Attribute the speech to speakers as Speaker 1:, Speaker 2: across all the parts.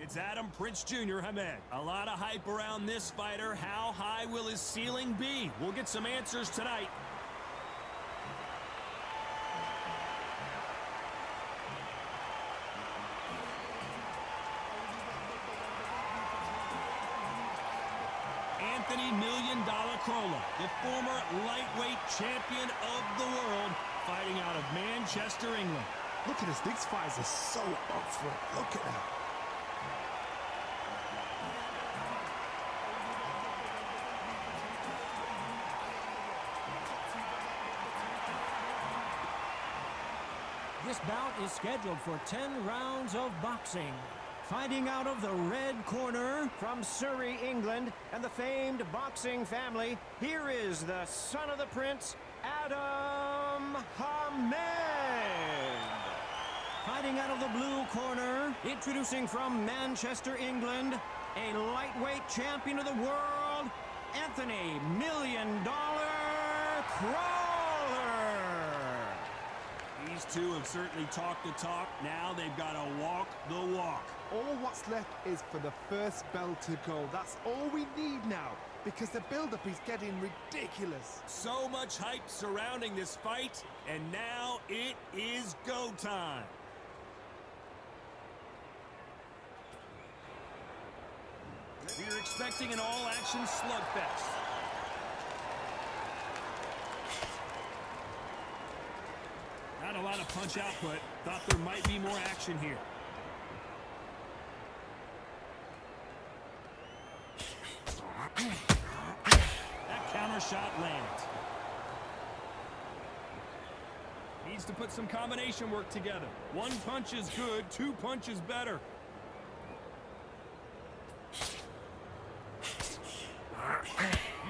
Speaker 1: It's Adam Prince Jr. Hamed. A lot of hype around this fighter. How high will his ceiling be? We'll get some answers tonight. Anthony $1 Million CROLLA, the former lightweight champion of the world, fighting out of Manchester, England.
Speaker 2: Look at this. These fighters are so up for it. Look at that.
Speaker 3: This bout is scheduled for 10 rounds of boxing. Fighting out of the red corner from Surrey, England, and the famed boxing family, here is the son of the prince, AADAM HAMED. Fighting out of the blue corner, introducing from Manchester, England, a lightweight champion of the world, Anthony $1 Million CROLLA.
Speaker 1: These two have certainly talked the talk. Now they've got to walk the walk.
Speaker 2: All what's left is for the first bell to go. That's all we need now, because the build-up is getting ridiculous.
Speaker 1: So much hype surrounding this fight, and now it is go time. We're expecting an all-action slugfest. Not a lot of punch output. Thought there might be more action here. That counter shot lands. Needs to put some combination work together. One punch is good, two punches better.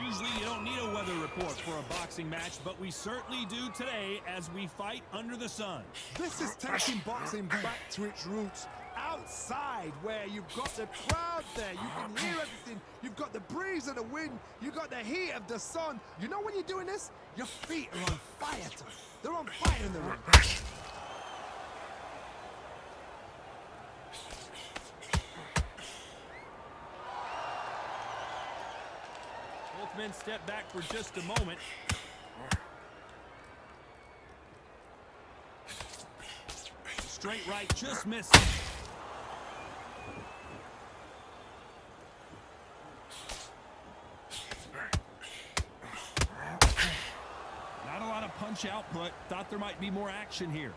Speaker 1: Usually you don't need a weather report for a boxing match, but we certainly do today as we fight under the sun.
Speaker 2: This is taking boxing back to its roots. Outside, where you've got the crowd there, you can hear everything. You've got the breeze of the wind, you've got the heat of the sun. You know when you're doing this, your feet are on fire. They're on fire in the ring.
Speaker 1: Both men step back for just a moment. Straight right, just missed. Not a lot of punch output. Thought there might be more action here.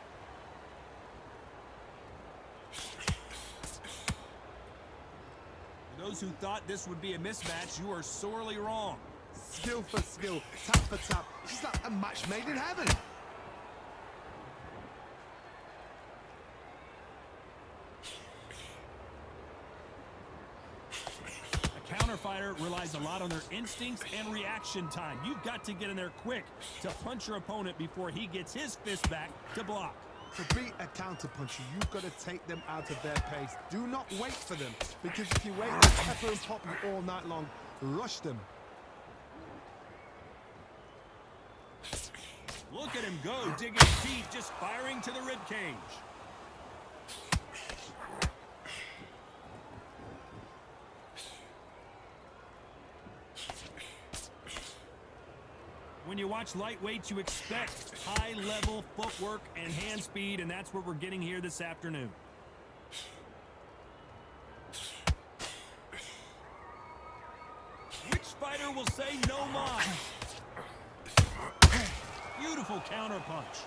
Speaker 1: For those who thought this would be a mismatch, you are sorely wrong.
Speaker 2: Skill for skill, tap for tap. It's like a match made in heaven.
Speaker 1: Fighter relies a lot on their instincts and reaction time. You've got to get in there quick to punch your opponent before he gets his fist back to block.
Speaker 2: To beat a counter-puncher, you've got to take them out of their pace. Do not wait for them, because if you wait, they'll pepper and pop you all night long. Rush them.
Speaker 1: Look at him go, digging deep, just firing to the ribcage. When you watch lightweights, you expect high-level footwork and hand speed, and that's what we're getting here this afternoon. Which fighter will say no more? Beautiful counter punch.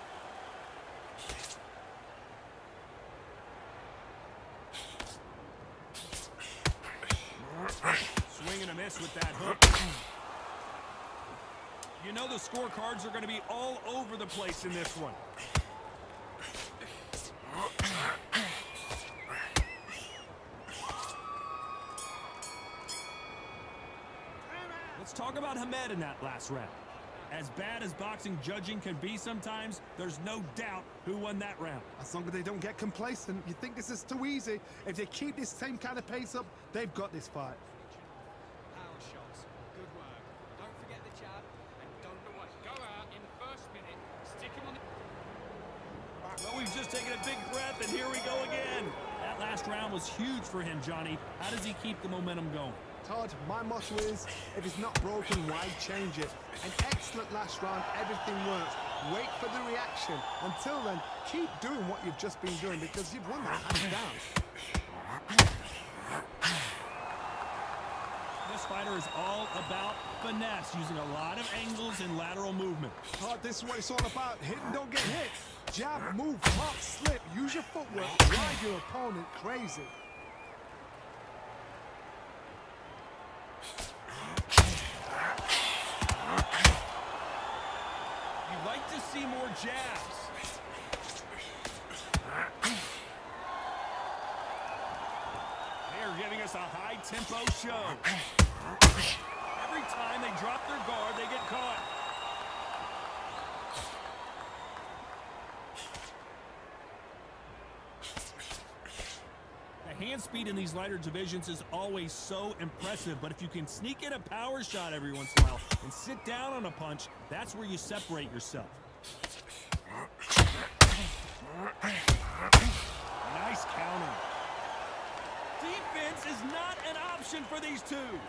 Speaker 1: Swing and a miss with that hook. You know the scorecards are going to be all over the place in this one. Let's talk about Hamed in that last round. As bad as boxing judging can be sometimes, there's no doubt who won that round.
Speaker 2: As long as they don't get complacent, you think this is too easy. If they keep this same kind of pace up, they've got this fight.
Speaker 4: Power shots, good work. Don't forget the jab, and don't go out in the first minute. Stick him on the...
Speaker 1: Well, we've just taken a big breath, and here we go again. That last last round was huge for him, Johnny. How does he keep the momentum going?
Speaker 2: Todd, my motto is, if it's not broken, why change it? An excellent last round, everything works. Wait for the reaction. Until then, keep doing what you've just been doing because you've won that hands down.
Speaker 1: This fighter is all about finesse, using a lot of angles and lateral movement.
Speaker 2: Todd, this is what it's all about. Hit and don't get hit. Jab, move, pop, slip. Use your footwork. Drive your opponent crazy.
Speaker 1: You'd like to see more jabs. They're giving us a high-tempo show. Every time they drop their guard, they get caught. The hand speed in these lighter divisions is always so impressive, but if you can sneak in a power shot every once in a while and sit down on a punch, that's where you separate yourself. Nice counter. Defense is not an option for these two.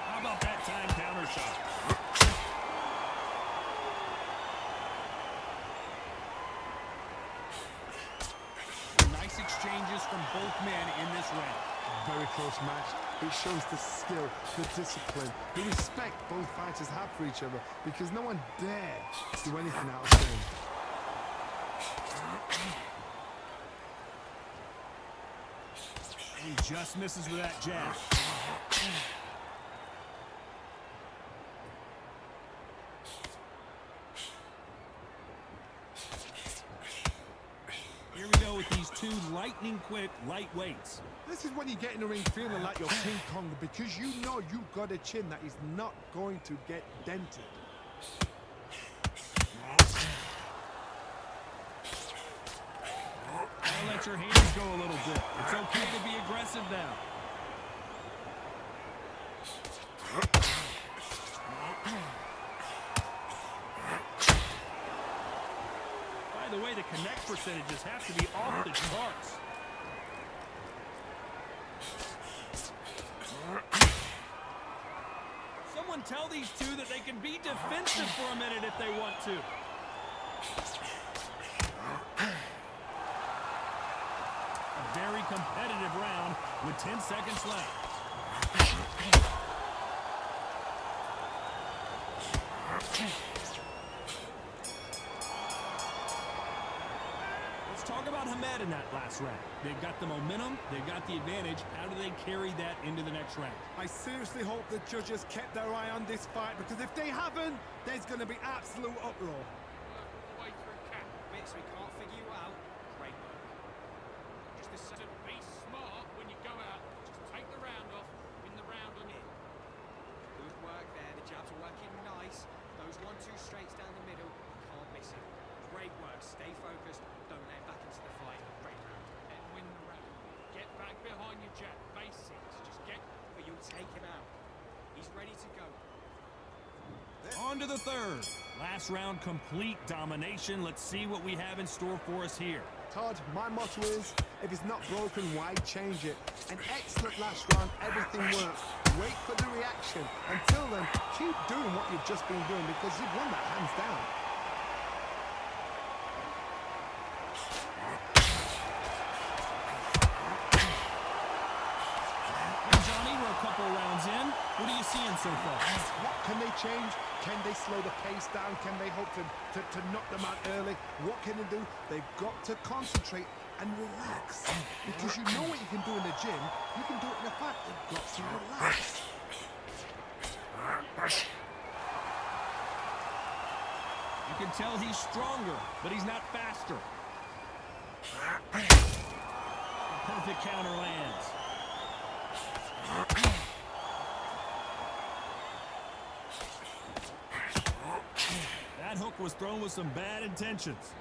Speaker 1: How about that time counter shot? Nice exchanges from both men in this round.
Speaker 2: Very close match. It shows the skill, the discipline, the respect both fighters have for each other because no one dare do anything out of turn.
Speaker 1: He just misses with that jab. Here we go with these two lightning-quick lightweights.
Speaker 2: This is when you get in the ring feeling like you're King Kong because you know you've got a chin that is not going to get dented.
Speaker 1: I'll let your hands go a little bit. It's okay to be aggressive now. By the way, the connect percentages have to be off the charts. Someone tell these two that they can be defensive for a minute if they want to. A very competitive round with 10 seconds left. Let's talk about Hamed in that last round. They've got the momentum, they've got the advantage. How do they carry that into the next round?
Speaker 2: I seriously hope the judges kept their eye on this fight because if they haven't, there's going to be absolute uproar.
Speaker 4: Way through cap bits we can't figure you out. Great work. Just this sort of be smart when you go out. Just take the round off, win the round on in. Good work there. The jabs are working nice. Those 1-2 straights down the middle, can't miss it. Great work. Stay focused. Don't let him back into the fight. Great round. And win the round. Get back behind your jab. Basics. Just get, but you'll take him out. He's ready to go.
Speaker 1: On to the third. Last round, complete domination. Let's see what we have in store for us here.
Speaker 2: Todd, my motto is, if it's not broken, why change it? An excellent last round, everything works. Wait for the reaction. Until then, keep doing what you've just been doing because you've won that hands down.
Speaker 1: And Johnny, we're a couple rounds in. What are you seeing so far?
Speaker 2: What can they change? Can they slow the pace down? Can they hope to knock them out early? What can they do? They've got to concentrate and relax. Because you know what you can do in the gym, you can do it in a fight. They've got to relax.
Speaker 1: You can tell he's stronger, but he's not faster. A perfect counter lands. That hook was thrown with some bad intentions.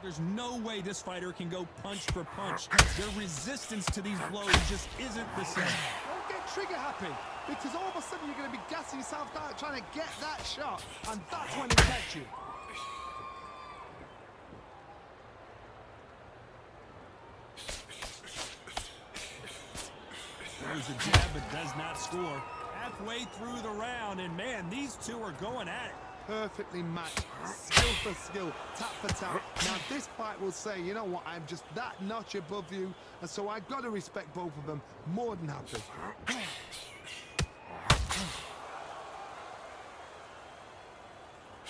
Speaker 1: There's no way this fighter can go punch for punch. Their resistance to these blows just isn't the same.
Speaker 2: Don't get trigger happy. Because all of a sudden you're going to be gassing yourself out trying to get that shot. And that's when he gets you.
Speaker 1: Throws a jab but does not score. Halfway through the round, and man, these two are going at it.
Speaker 2: Perfectly matched, skill for skill, tap for tap. Now this fight will say, you know what, I'm just that notch above you, and so I've got to respect both of them. More than happy.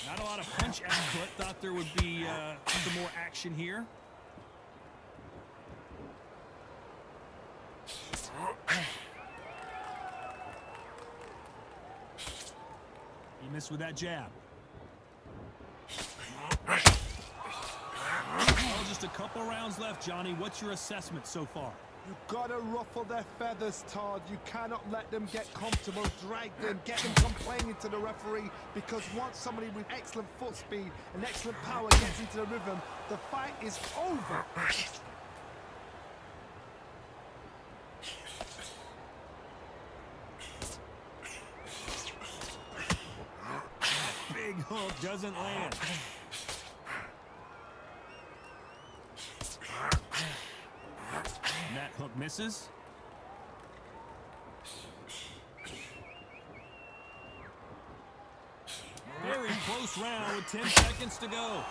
Speaker 1: Not a lot of punch output. Thought there would be some more action here. He missed with that jab. Oh, just a couple rounds left, Johnny. What's your assessment so far?
Speaker 2: You've got to ruffle their feathers, Todd. You cannot let them get comfortable, drag them, get them complaining to the referee, because once somebody with excellent foot speed and excellent power gets into the rhythm, the fight is over.
Speaker 1: Big hook doesn't land. And that hook misses. Very close round with 10 seconds to go.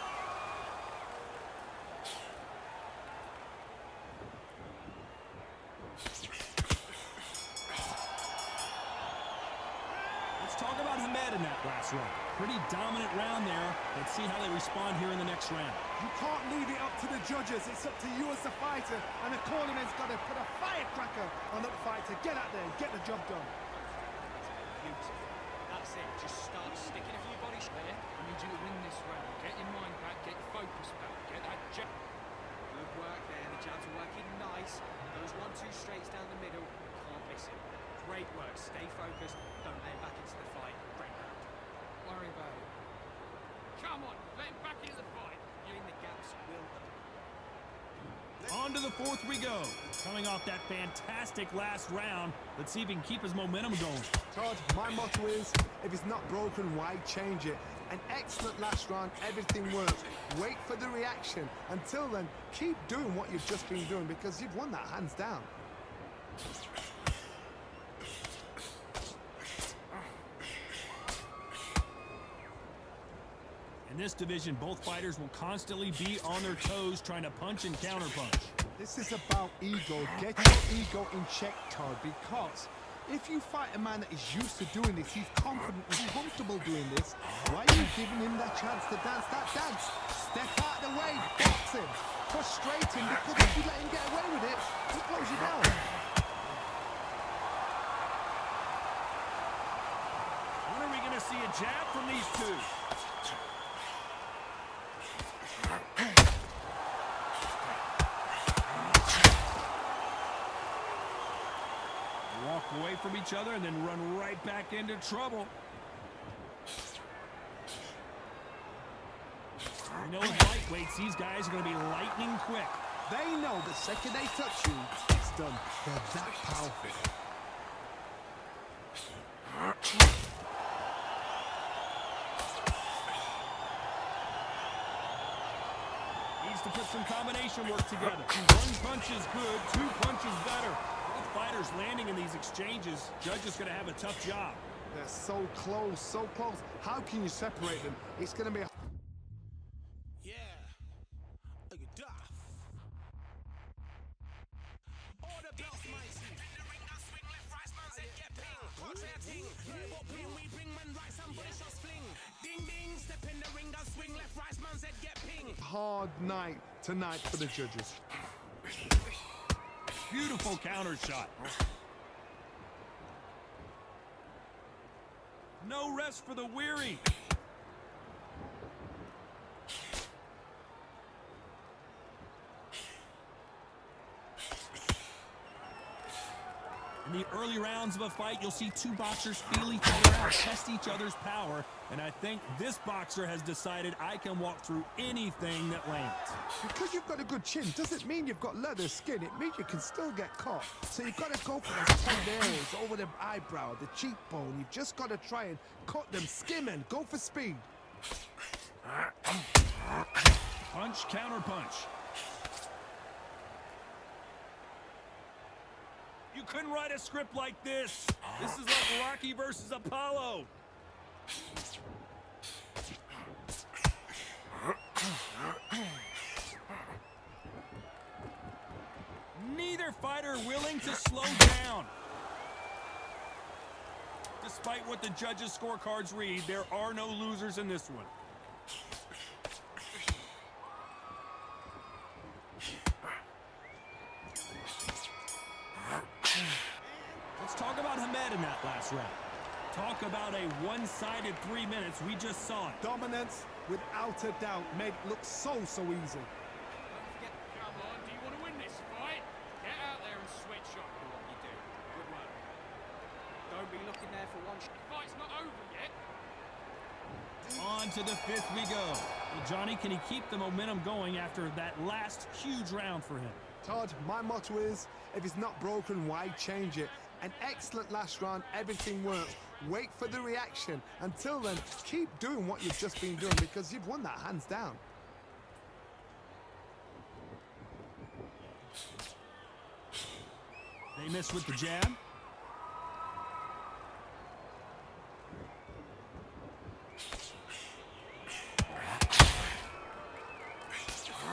Speaker 1: Let's talk about Hamed in that last round. Pretty dominant round there. Let's see how they respond here in the next round.
Speaker 2: You can't leave it up to the judges. It's up to you as the fighter, and the cornerman's got to put a firecracker on that fighter. Get out there and get the job done.
Speaker 4: Beautiful. That's it. Just start sticking a few bodies there. I need you to win this round. Get your mind back. Get your focus back. Get that jab. Good work there. The jabs are working nice. Those 1-2 straights down the middle. Can't miss it. Great work. Stay focused. Don't let him back into the fight. Great round. Worry about it. Come on. Let him back into the fight. You're in the gaps. Will.
Speaker 1: On to the fourth we go. Coming off that fantastic last round, let's see if he can keep his momentum going.
Speaker 2: Todd, my motto is, if it's not broken, why change it? An excellent last round, everything works. Wait for the reaction. Until then, keep doing what you've just been doing, because you've won that hands down.
Speaker 1: In this division, both fighters will constantly be on their toes trying to punch and counterpunch.
Speaker 2: This is about ego. Get your ego in check, Todd, because if you fight a man that is used to doing this, he's confident and comfortable doing this, why are you giving him that chance to dance that dance? Step out of the way, box him, frustrate him, because if you let him get away with it, he close you down.
Speaker 1: When are we going to see a jab from these two? Walk away from each other and then run right back into trouble. You know, as lightweights, these guys are going to be lightning quick.
Speaker 2: They know the second they touch you, it's done. They're that powerful.
Speaker 1: Needs to put some combination work together. One punch is good, two punches better. Both fighters landing in these exchanges. Judge is going to have a tough job.
Speaker 2: They're so close, so close. How can you separate them? It's going to be... hard night tonight for the judges.
Speaker 1: Beautiful counter shot. No rest for the weary. In the early rounds of a fight, you'll see two boxers feel each other out, test each other's power, and I think this boxer has decided I can walk through anything that lands.
Speaker 2: Because you've got a good chin doesn't mean you've got leather skin. It means you can still get caught. So you've got to go for those tender areas over the eyebrow, the cheekbone. You've just got to try and cut them, skim and go for speed.
Speaker 1: Punch, counter punch. You You couldn't write a script like this. This is like Rocky versus Apollo. Neither fighter willing to slow down. Despite what the judges' scorecards read, there are no losers in this one. Let's talk about Hamed in that last round. Talk about a one-sided 3 minutes. We just saw it.
Speaker 2: Dominance, without a doubt, made it look so easy.
Speaker 4: Don't forget, come on, do you want to win this fight? Get out there and sweatshop for what you do. Good work. Don't be looking there for one shot. The fight's not over yet.
Speaker 1: On to the fifth we go. Well, Johnny, can he keep the momentum going after that last huge round for him?
Speaker 2: Todd, my motto is, if it's not broken, why change it? An excellent last round, everything works. Wait for the reaction. Until then, keep doing what you've just been doing because you've won that hands down.
Speaker 1: They miss with the jab.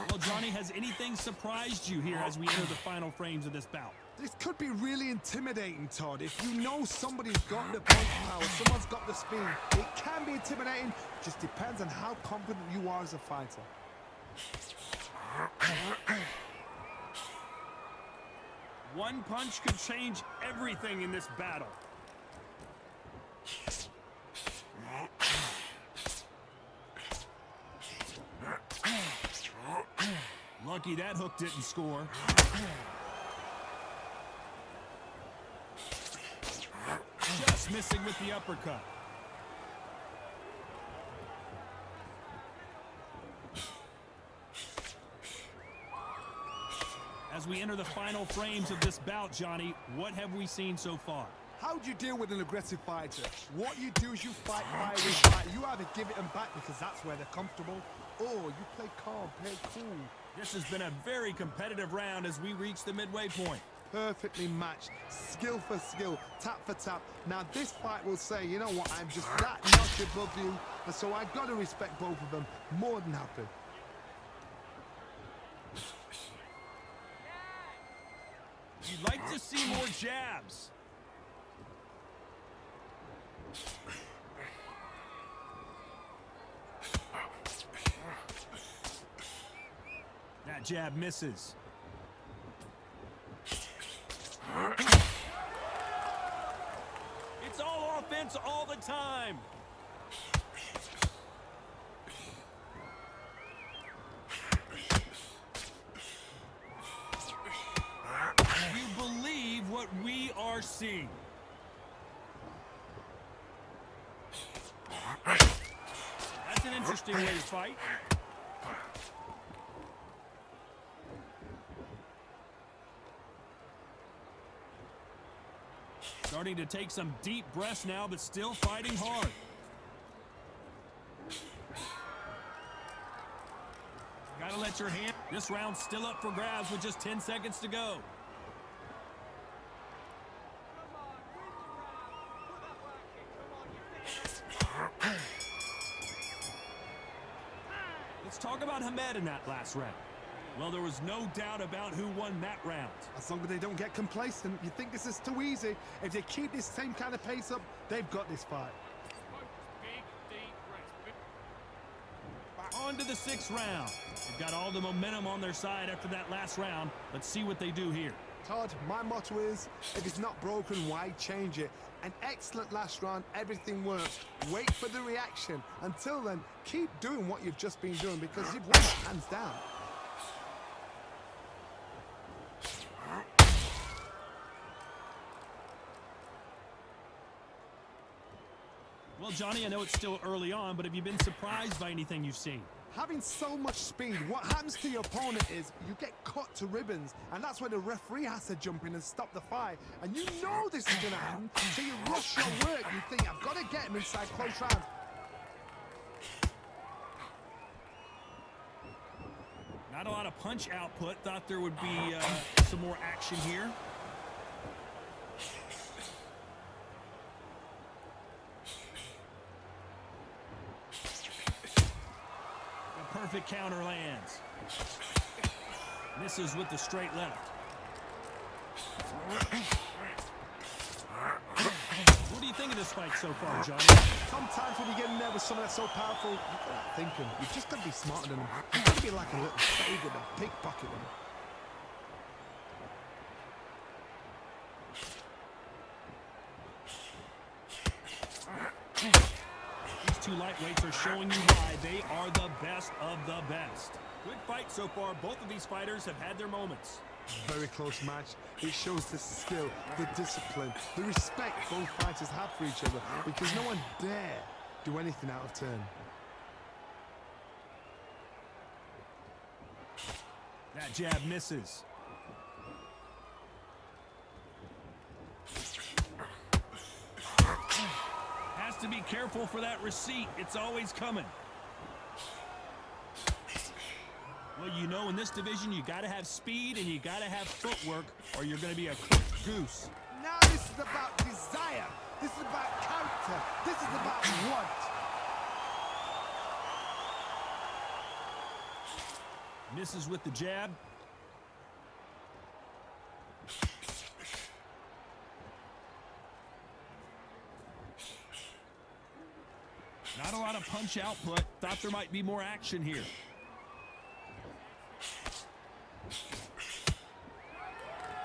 Speaker 1: Well, Johnny, has anything surprised you here as we enter the final frames of this bout?
Speaker 2: This could be really intimidating, Todd. If you know somebody's got the punch power, someone's got the speed, it can be intimidating. Just depends on how confident you are as a fighter.
Speaker 1: One punch could change everything in this battle. Lucky that hook didn't score. Just missing with the uppercut. As we enter the final frames of this bout, Johnny, what have we seen so far?
Speaker 2: How do you deal with an aggressive fighter? What you do is you fight fire with fire. You either give it them back because that's where they're comfortable, or you play calm, play cool.
Speaker 1: This has been a very competitive round as we reach the midway point.
Speaker 2: Perfectly matched, skill for skill, tap for tap. Now this fight will say, you know what, I'm just that notch above you, and so I've got to respect both of them. More than happy.
Speaker 1: You'd like to see more jabs. That jab misses. It's all offense all the time. You believe what we are seeing. That's an interesting way to fight. Starting to take some deep breaths now, but still fighting hard. Gotta let your hand. This round's still up for grabs with just 10 seconds to go. Let's talk about Hamed in that last round. Well, there was no doubt about who won that round.
Speaker 2: As long as they don't get complacent, you think this is too easy. If they keep this same kind of pace up, they've got this fight.
Speaker 4: Big, deep breaths.
Speaker 1: On to the sixth round. They've got all the momentum on their side after that last round. Let's see what they do here.
Speaker 2: Todd, my motto is, if it's not broken, why change it? An excellent last round, everything works. Wait for the reaction. Until then, keep doing what you've just been doing because you've won it hands down.
Speaker 1: Well, Johnny, I know it's still early on, but have you been surprised by anything you've seen?
Speaker 2: Having so much speed, what happens to your opponent is you get cut to ribbons, and that's where the referee has to jump in and stop the fight. And you know this is going to happen, so you rush your work. You think, I've got to get him inside close rounds.
Speaker 1: Not a lot of punch output. Thought there would be some more action here. Perfect counter lands. Misses with the straight left. What do you think of this fight so far, Johnny?
Speaker 2: Sometimes when you get in there with someone that's so powerful, you've got to think him. You've just got to be smarter than him. You've got to be like a little baby in a pickpocket him.
Speaker 1: These two lightweights are showing you why they are the best of the best. Good fight so far. Both of these fighters have had their moments.
Speaker 2: Very close match. It shows the skill, the discipline, the respect both fighters have for each other, because no one dare do anything out of turn.
Speaker 1: That jab misses. Has to be careful for that receipt. It's always coming. Well, you know, in this division, you got to have speed and you got to have footwork, or you're going to be a cooked goose.
Speaker 2: Now this is about desire. This is about character. This is about want.
Speaker 1: Misses with the jab. Not a lot of punch output. Thought there might be more action here.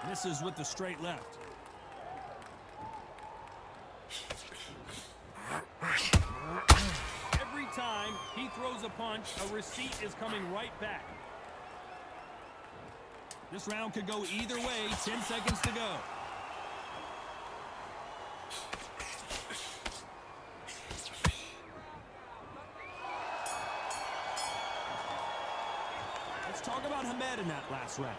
Speaker 1: Misses with the straight left. Every time he throws a punch, a receipt is coming right back. This round could go either way. 10 seconds to go. Let's talk about Hamed in that last round.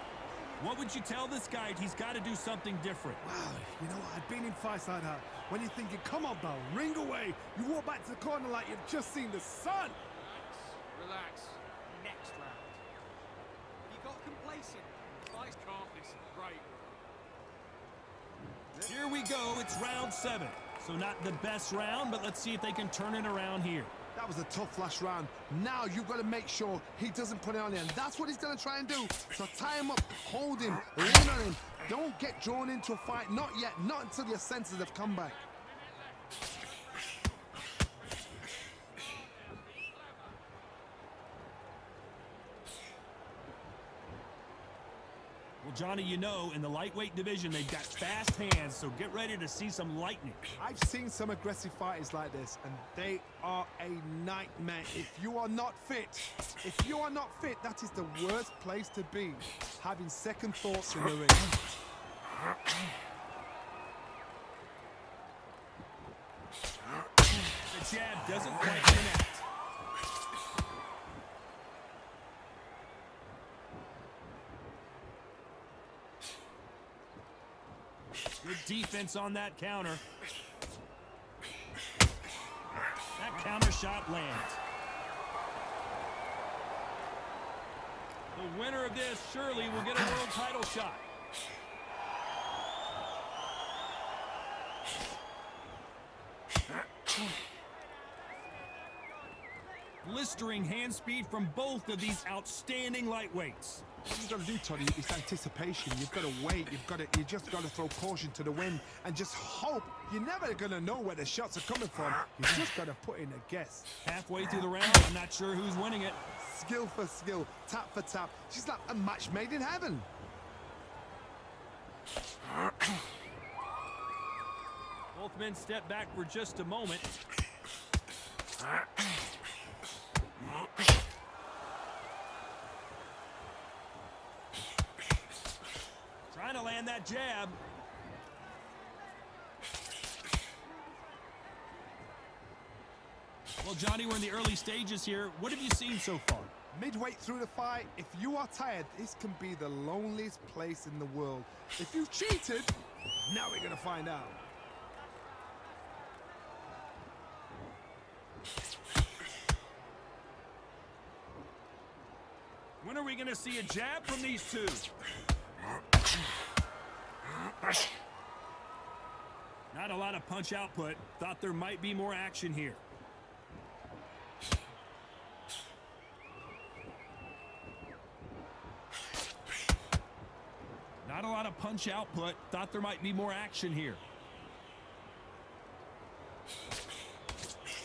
Speaker 1: What would you tell this guy? He's got to do something different.
Speaker 2: Wow, you know what? I've been in fights like that. When you're thinking, come on, Bell, ring away. You walk back to the corner like you've just seen the sun.
Speaker 4: Relax. Next round. You got complacent. Fights can't listen. Great.
Speaker 1: Here we go. It's round 7. So not the best round, but let's see if they can turn it around here.
Speaker 2: That was a tough last round. Now you've got to make sure he doesn't put it on you, and that's what he's going to try and do. So tie him up, hold him, lean on him. Don't get drawn into a fight. Not yet. Not until your senses have come back.
Speaker 1: Well, Johnny, you know, in the lightweight division, they've got fast hands, so get ready to see some lightning.
Speaker 2: I've seen some aggressive fighters like this, and they are a nightmare. If you are not fit, that is the worst place to be. Having second thoughts in the ring.
Speaker 1: The jab doesn't quite connect. Good defense on that counter. That counter shot lands. The winner of this surely will get a world title shot. Blistering hand speed from both of these outstanding lightweights.
Speaker 2: What you've got to do, Tony, is anticipation. You've got to wait. You just got to throw caution to the wind and just hope. You're never going to know where the shots are coming from. You just got to put in a guess.
Speaker 1: Halfway through the round, I'm not sure who's winning it.
Speaker 2: Skill for skill, tap for tap. She's like a match made in heaven.
Speaker 1: Both men step back for just a moment. Trying to land that jab. Well, Johnny, we're in the early stages here. What have you seen so far?
Speaker 2: Midway through the fight, if you are tired, this can be the loneliest place in the world. If you've cheated, now we're going to find out.
Speaker 1: When are we going to see a jab from these two? Not a lot of punch output. Thought there might be more action here. Not a lot of punch output. Thought there might be more action here.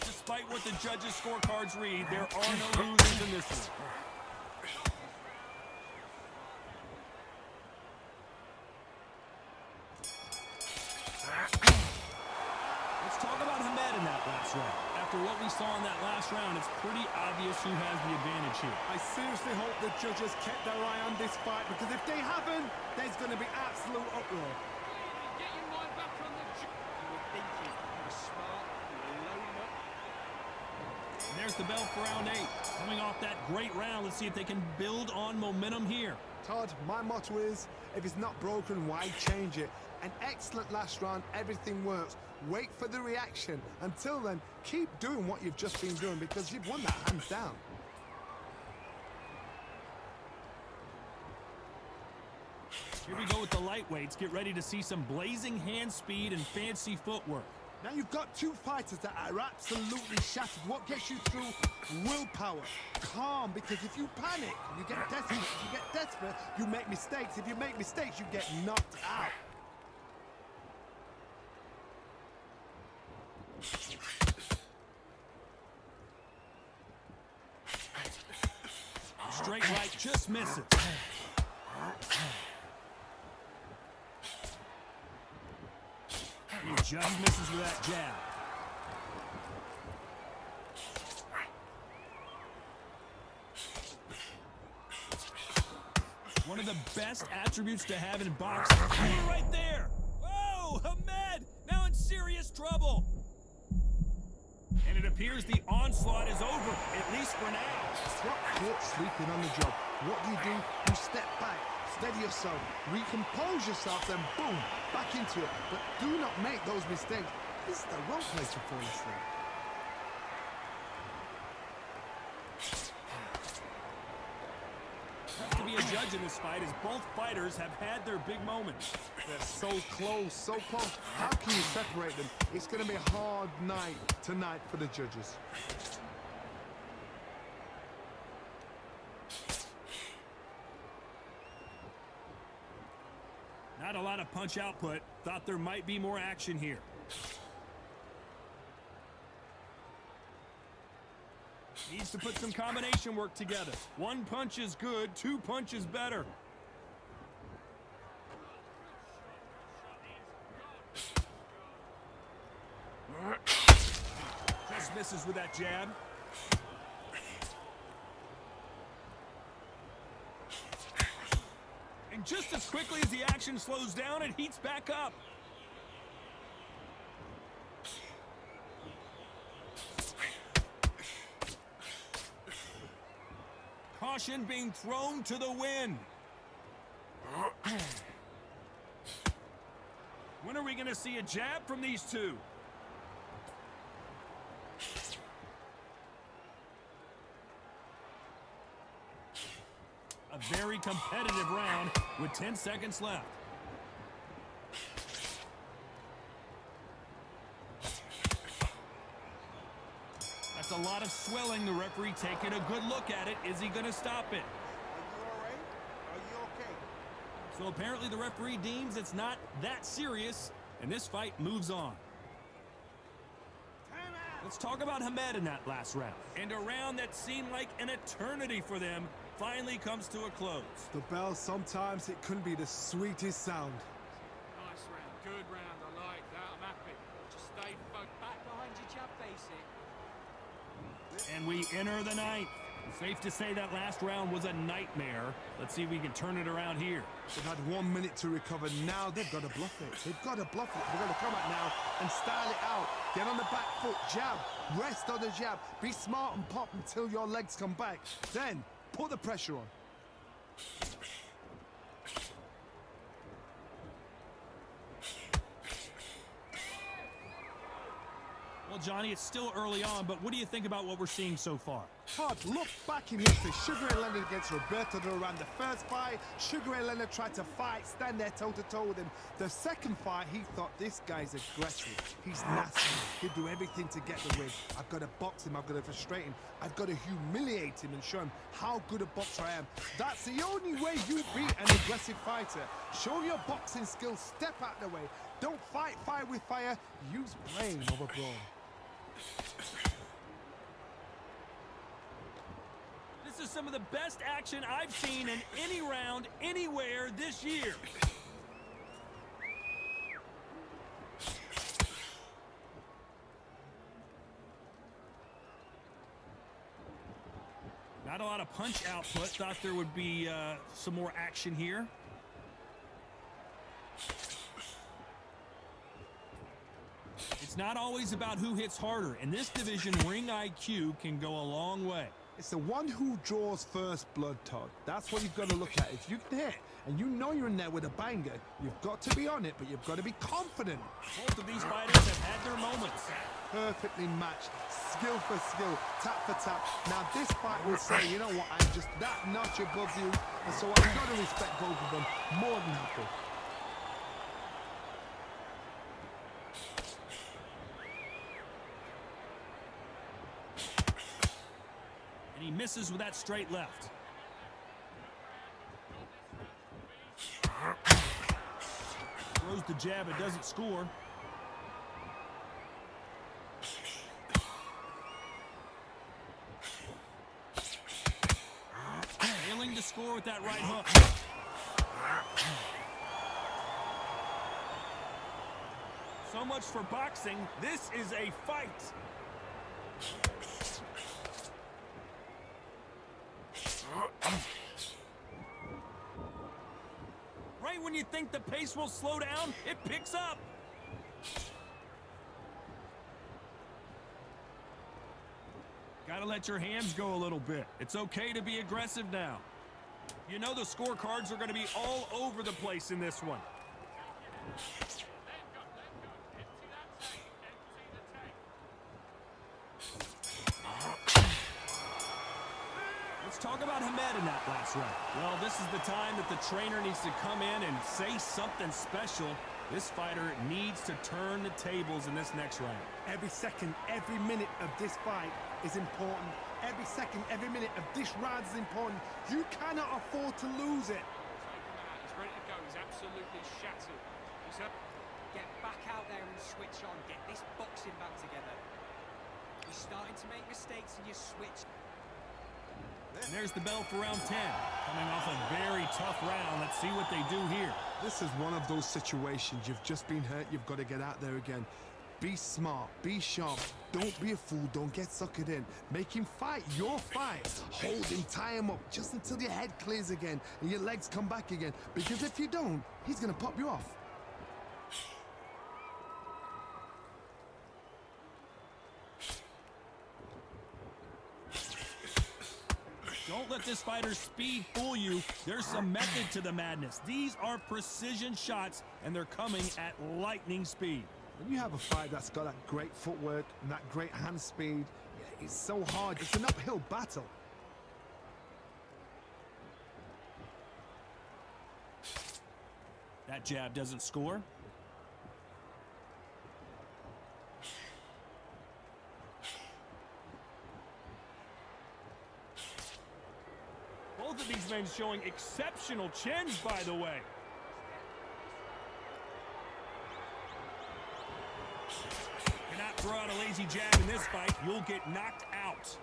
Speaker 1: Despite what the judges' scorecards read, there are no losers in this one. Let's talk about Hamed in that last round. After what we saw in that last round, it's pretty obvious who has the advantage here.
Speaker 2: I seriously hope the judges kept their eye on this fight, because if they haven't, there's going to be absolute uproar.
Speaker 4: Get your mind back on the You were thinking, you were smart, you were loading up.
Speaker 1: And there's the bell for round 8. Coming off that great round, let's see if they can build on momentum here.
Speaker 2: Todd, my motto is, if it's not broken, why change it? An excellent last round, everything works. Wait for the reaction. Until then, keep doing what you've just been doing, because you've won that hands down.
Speaker 1: Here we go with the lightweights. Get ready to see some blazing hand speed and fancy footwork.
Speaker 2: Now you've got two fighters that are absolutely shattered. What gets you through? Willpower. Calm, because if you panic, you get desperate. If you get desperate, you make mistakes. If you make mistakes, you get knocked out.
Speaker 1: Straight right, just misses. He just misses with that jab. One of the best attributes to have in boxing. Right there! Whoa, Hamed! Now in serious trouble! And it appears the onslaught is over, at least for now.
Speaker 2: Swap caught sleeping on the job. What do? You step back, steady yourself, recompose yourself, then boom, back into it. But do not make those mistakes. This is the wrong place to fall asleep.
Speaker 1: Tough to be a judge in this fight, as both fighters have had their big moments.
Speaker 2: They're so close, so close. How can you separate them? It's going to be a hard night tonight for the judges.
Speaker 1: Not a lot of punch output. Thought there might be more action here. Needs to put some combination work together. One punch is good, two punches better. Just misses with that jab. And just as quickly as the action slows down, it heats back up. Caution being thrown to the wind. When are we going to see a jab from these two? A very competitive round with 10 seconds left. That's a lot of swelling. The referee taking a good look at it. Is he going to stop it?
Speaker 2: Are you all right? Are you okay?
Speaker 1: So apparently the referee deems it's not that serious, and this fight moves on. Let's talk about Hamed in that last round. And a round that seemed like an eternity for them finally comes to a close.
Speaker 2: The bell, sometimes it can be the sweetest sound.
Speaker 4: Nice round, good round, I like that, I'm happy. Just stay focused. Back behind your jab basic.
Speaker 1: And we enter the ninth. Safe to say that last round was a nightmare. Let's see if we can turn it around here.
Speaker 2: They've had 1 minute to recover. Now they've got to bluff it. They've got to bluff it. They're going to come out now and style it out. Get on the back foot, jab, rest on the jab. Be smart and pop until your legs come back. Then put the pressure on.
Speaker 1: Well, Johnny. It's still early on, but what do you think about what we're seeing so far?
Speaker 2: Todd, look back in history. Sugar Ray Leonard against Roberto Duran. The first fight, Sugar Ray Leonard tried to fight, stand there toe-to-toe with him. The second fight, he thought, this guy's aggressive. He's nasty. He'll do everything to get the win. I've got to box him. I've got to frustrate him. I've got to humiliate him and show him how good a boxer I am. That's the only way you beat an aggressive fighter. Show your boxing skills. Step out the way. Don't fight fire with fire. Use brain over brawn.
Speaker 1: This is some of the best action I've seen in any round, anywhere this year. Not a lot of punch output. Thought there would be some more action here. It's not always about who hits harder. In this division, ring IQ can go a long way.
Speaker 2: It's the one who draws first blood, Todd. That's what you've got to look at. If you can hit, and you know you're in there with a banger, you've got to be on it, but you've got to be confident.
Speaker 1: Both of these fighters have had their moments.
Speaker 2: Perfectly matched, skill for skill, tap for tap. Now this fight will say, you know what, I'm just that notch above you, and so I've got to respect both of them more than happy.
Speaker 1: And he misses with that straight left. Throws the jab, it doesn't score. Failing to score with that right hook. So much for boxing. This is a fight. Right when you think the pace will slow down, it picks up. Gotta let your hands go a little bit. It's okay to be aggressive now. You know the scorecards are going to be all over the place in this one. Let's talk about Hamed in that last round. Well, this is the time that the trainer needs to come in and say something special. This fighter needs to turn the tables in this next round.
Speaker 2: Every second, every minute of this fight is important. Every second, every minute of this round is important. You cannot afford to lose it.
Speaker 4: He's ready to go. He's absolutely shattered.
Speaker 5: Get back out there and switch on. Get this boxing back together. You're starting to make mistakes and you switch.
Speaker 1: And there's the bell for round 10. Coming off a very tough round. Let's see what they do here.
Speaker 2: This is one of those situations. You've just been hurt. You've got to get out there again. Be smart. Be sharp. Don't be a fool. Don't get suckered in. Make him fight your fight. Hold him. Tie him up just until your head clears again and your legs come back again. Because if you don't, he's going to pop you off.
Speaker 1: Don't let this fighter's speed fool you. There's some method to the madness. These are precision shots, and they're coming at lightning speed.
Speaker 2: When you have a fight that's got that great footwork and that great hand speed, it's so hard. It's an uphill battle.
Speaker 1: That jab doesn't score. Both of these men showing exceptional chins, by the way. Cannot throw out a lazy jab in this fight. You'll get knocked out.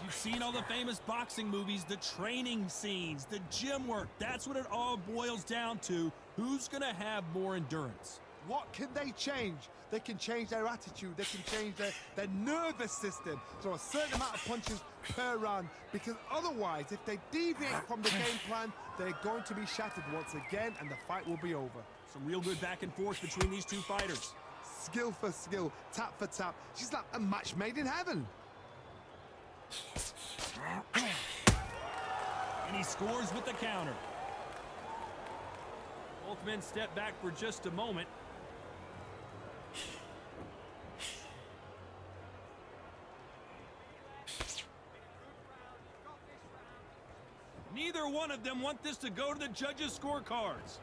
Speaker 1: You've seen all the famous boxing movies, the training scenes, the gym work. That's what it all boils down to. Who's going to have more endurance?
Speaker 2: What can they change? They can change their attitude. They can change their nervous system. So a certain amount of punches per round. Because otherwise, if they deviate from the game plan, they're going to be shattered once again, and the fight will be over.
Speaker 1: Some real good back and forth between these two fighters.
Speaker 2: Skill for skill, tap for tap. She's like a match made in heaven.
Speaker 1: And he scores with the counter. Both men step back for just a moment. Neither one of them want this to go to the judges' scorecards.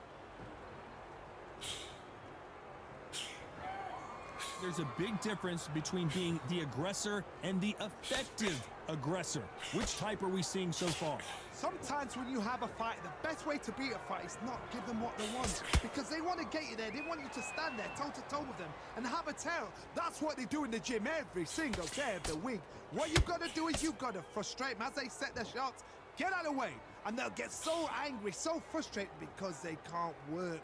Speaker 1: There's a big difference between being the aggressor and the effective aggressor. Which type are we seeing so far?
Speaker 2: Sometimes when you have a fight, the best way to beat a fight is not give them what they want. Because they want to get you there. They want you to stand there toe-to-toe with them and have a tail. That's what they do in the gym every single day of the week. What you've got to do is you've got to frustrate them as they set their shots. Get out of the way. And they'll get so angry, so frustrated because they can't work.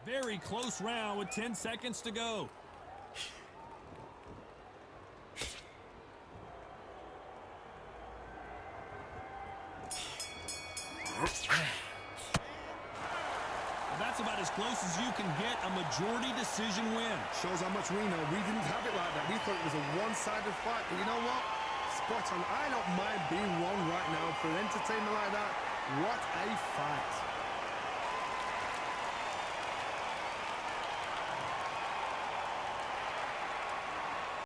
Speaker 1: Very close round with 10 seconds to go. That's about as close as you can get a majority decision win.
Speaker 2: Shows how much we know. We didn't have it like that. We thought it was a one-sided fight. But you know what? Spot on. I don't mind being wrong right now for entertainment like that. What a fight.